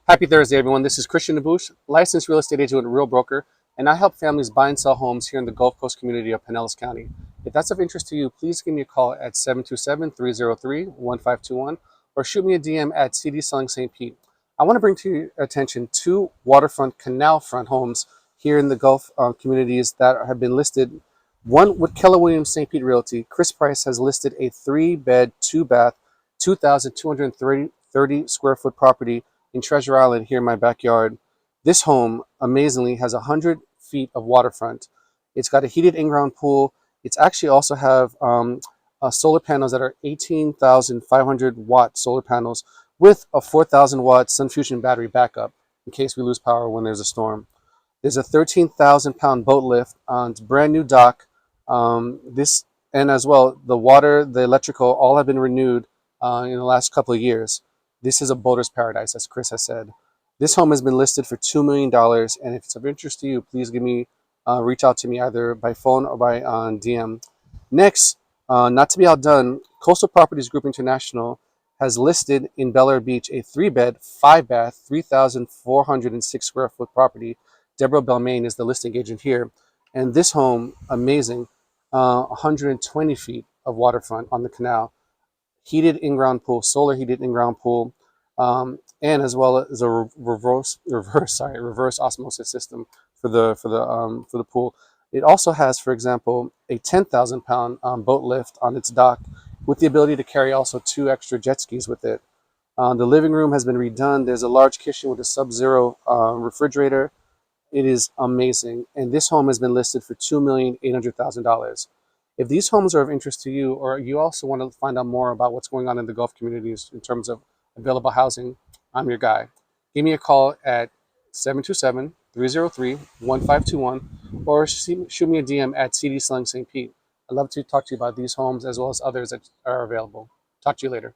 Happy Thursday, everyone. This is Christian Nabush, licensed real estate agent and real broker, and I help families buy and sell homes here in the Gulf Coast community of Pinellas County. If that's of interest to you, please give me a call at 727-303-1521 or shoot me a DM at CD Selling St. Pete. I want to bring to your attention two waterfront canal front homes here in the Gulf communities that have been listed. One with Keller Williams St. Pete Realty. Chris Price has listed a 3-bed, 2-bath, 2,230 square foot property in Treasure Island here in my backyard. This home amazingly has 100 feet of waterfront. It's got a heated in-ground pool. It's actually also have solar panels that are 18,500 watt solar panels with a 4,000 watt Sun Fusion battery backup in case we lose power when there's a storm. There's a 13,000 pound boat lift on its brand new dock. This and as well the water, the electrical, all have been renewed in the last couple of years. This is a boater's paradise, as Chris has said. This home has been listed for $2 million, and if it's of interest to you, please reach out to me either by phone or by DM. Next, not to be outdone, Coastal Properties Group International has listed in Bel Air Beach a 3-bed, 5-bath, 3,406 square foot property. Deborah Belmain is the listing agent here, and this home, amazing, 120 feet of waterfront on the canal, heated in-ground pool, solar heated in-ground pool, and as well as a reverse osmosis system for the pool. It also has, for example, a 10,000 pound boat lift on its dock with the ability to carry also 2 extra jet skis with it. The living room has been redone. There's a large kitchen with a sub-zero refrigerator. It is amazing. And this home has been listed for $2,800,000. If these homes are of interest to you, or you also want to find out more about what's going on in the Gulf communities in terms of available housing, I'm your guy. Give me a call at 727-303-1521 or shoot me a DM at CD Selling St. Pete. I'd love to talk to you about these homes as well as others that are available. Talk to you later.